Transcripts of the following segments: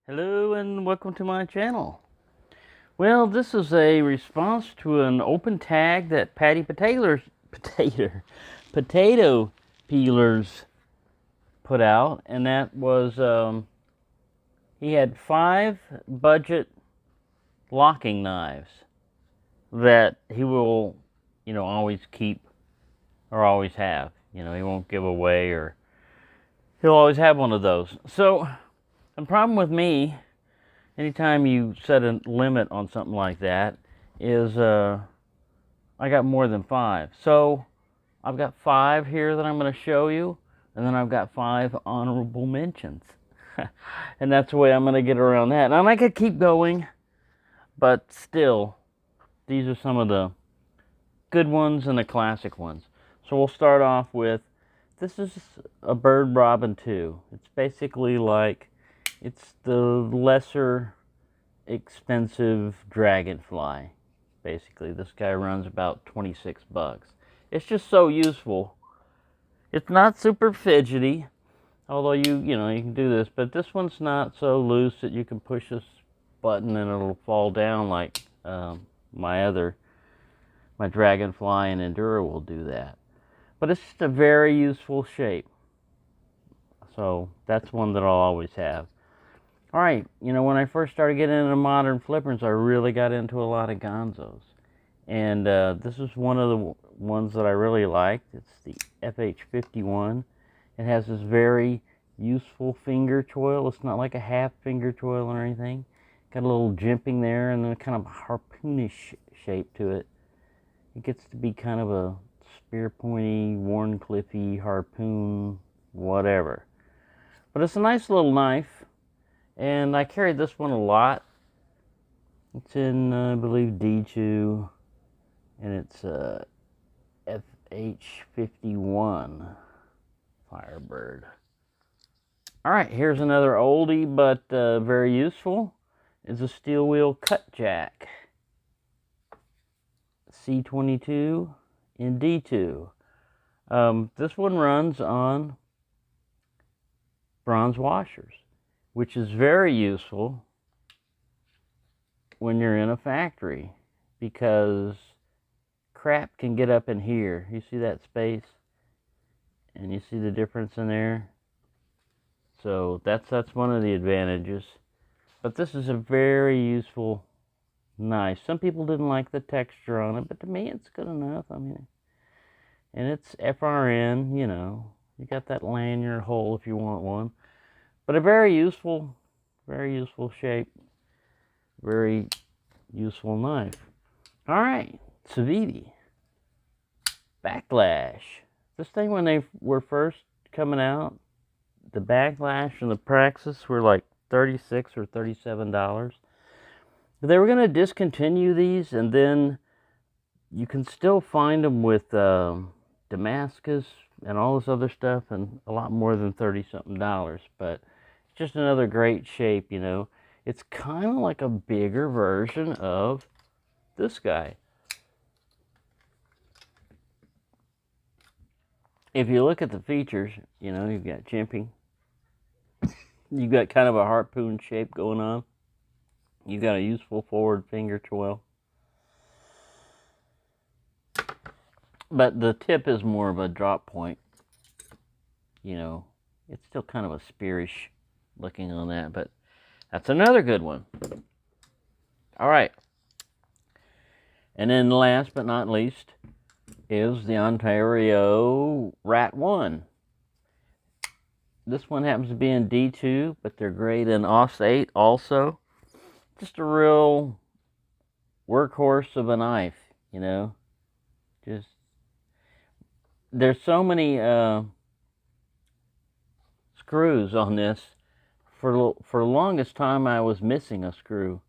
Hello and welcome to my channel. Well, this is a response to an open tag that Paddy potato peelers put out, and that was he had 5 budget locking knives that he will, always keep or always have. He won't give away, or he'll always have one of those. So the problem with me, anytime you set a limit on something like that, is I got more than 5. So I've got 5 here that I'm going to show you, and then I've got 5 honorable mentions. And that's the way I'm going to get around that. And I could keep going, but still, these are some of the good ones and the classic ones. So we'll start off with, this is a Bird Robin 2. It's basically like, it's the lesser expensive dragonfly. Basically, this guy runs about 26 bucks. It's just so useful. It's not super fidgety, although you can do this, but this one's not so loose that you can push this button and it'll fall down like my dragonfly and Endura will do that. But it's just a very useful shape. So that's one that I'll always have. Alright, when I first started getting into modern flippers, I really got into a lot of Gonzos. And this is one of the ones that I really liked. It's the FH51. It has this very useful finger choil. It's not like a half finger choil or anything. Got a little jimping there and then kind of a harpoonish shape to it. It gets to be kind of a spear pointy, Warncliffey, harpoon, whatever. But it's a nice little knife. And I carried this one a lot. It's in, I believe, D2. And it's FH51 Firebird. Alright, here's another oldie, but very useful. It's a steel wheel cut jack. C22 in D2. This one runs on bronze washers, which is very useful when you're in a factory, because crap can get up in here. You see that space? And you see the difference in there? So that's one of the advantages. But this is a very useful knife. Some people didn't like the texture on it, but to me it's good enough. I mean, and it's FRN, you got that lanyard hole if you want one. But a very useful shape, very useful knife. Alright, Civivi Backlash. This thing, when they were first coming out, the Backlash and the Praxis were like $36 or $37. But they were going to discontinue these, and then you can still find them with Damascus and all this other stuff, and a lot more than $30-something. But just another great shape, It's kind of like a bigger version of this guy. If you look at the features, you've got jimping. You've got kind of a harpoon shape going on. You've got a useful forward finger choil. But the tip is more of a drop point. It's still kind of a spearish looking on that, but that's another good one. Alright. And then last but not least is the Ontario Rat 1. This one happens to be in D2, but they're great in AUS 8 also. Just a real workhorse of a knife, Just, there's so many screws on this. For the longest time, I was missing a screw.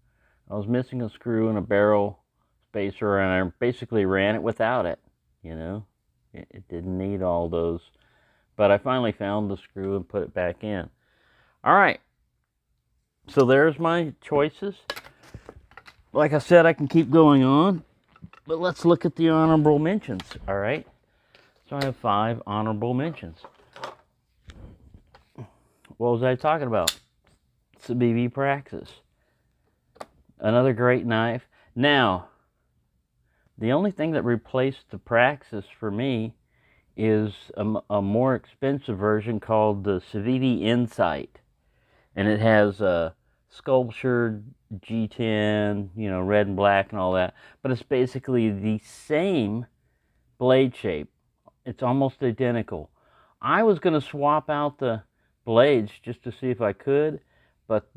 I was missing a screw and a barrel spacer, and I basically ran it without it, It didn't need all those. But I finally found the screw and put it back in. Alright. So there's my choices. Like I said, I can keep going on. But let's look at the honorable mentions, alright? So I have 5 honorable mentions. What was I talking about? Civivi Praxis. Another great knife. Now, the only thing that replaced the Praxis for me is a more expensive version called the Civivi Insight. And it has a sculptured G10, you know, red and black and all that. But it's basically the same blade shape. It's almost identical. I was going to swap out the blades just to see if I could, but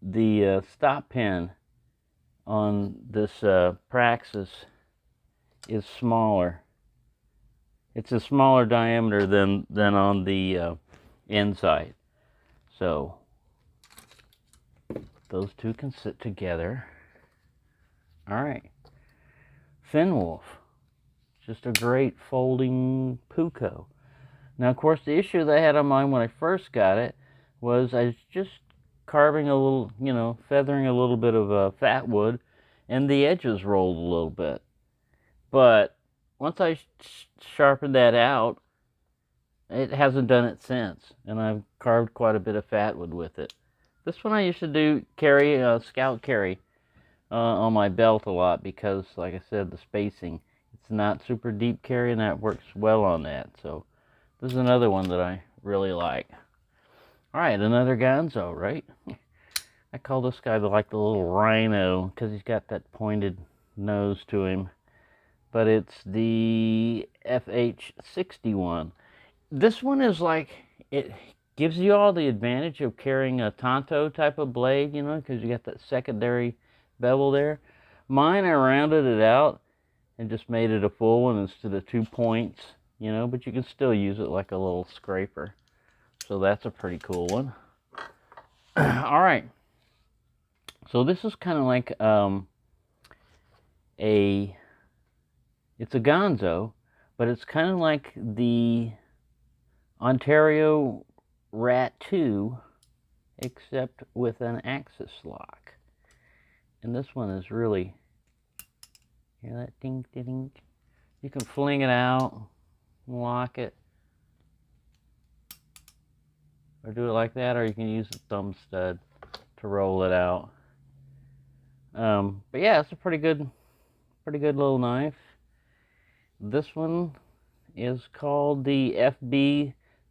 the stop pin on this Praxis is smaller. It's a smaller diameter than on the Insight. So those two can sit together. All right. Fenwolf. Just a great folding Puko. Now, of course, the issue that I had on mine when I first got it was I was just carving a little, you know, feathering a little bit of fat wood, and the edges rolled a little bit. But once I sharpened that out, it hasn't done it since, and I've carved quite a bit of fat wood with it. This one I used to carry, scout carry on my belt a lot because, like I said, the spacing. It's not super deep carry, and that works well on that. So this is another one that I really like. All right, another Gonzo, right? I call this guy like the little rhino because he's got that pointed nose to him. But it's the FH61. This one is like, it gives you all the advantage of carrying a Tonto type of blade, you know, because you got that secondary bevel there. Mine, I rounded it out and just made it a full one instead of 2 points, you know, but you can still use it like a little scraper. So that's a pretty cool one. All right. So this is kind of like it's a Gonzo, but it's kind of like the Ontario Rat 2, except with an axis lock. And this one is really, hear that ding, ding, ding? You can fling it out, lock it, or do it like that, or you can use the thumb stud to roll it out. But yeah, it's a pretty good little knife. This one is called the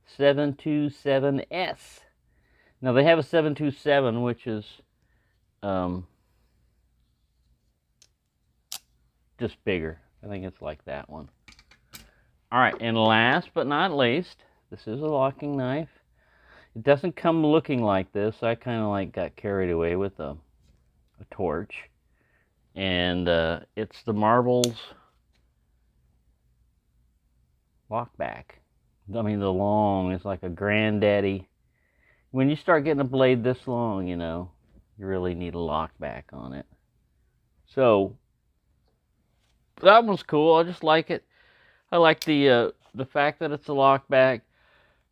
FB727S. Now they have a 727, which is just bigger. I think it's like that one. All right, and last but not least, this is a locking knife. It doesn't come looking like this. I kind of like got carried away with a torch. And it's the Marbles lockback. I mean, the long is like a granddaddy. When you start getting a blade this long, you know, you really need a lockback on it. So that one's cool. I just like it. I like the fact that it's a lockback.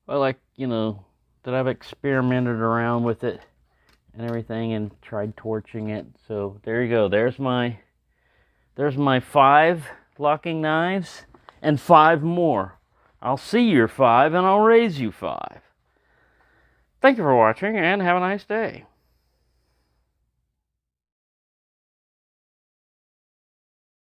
I like, you know, that I've experimented around with it and everything and tried torching it. So there you go. There's my 5 locking knives and 5 more. I'll see your 5 and I'll raise you 5. Thank you for watching and have a nice day.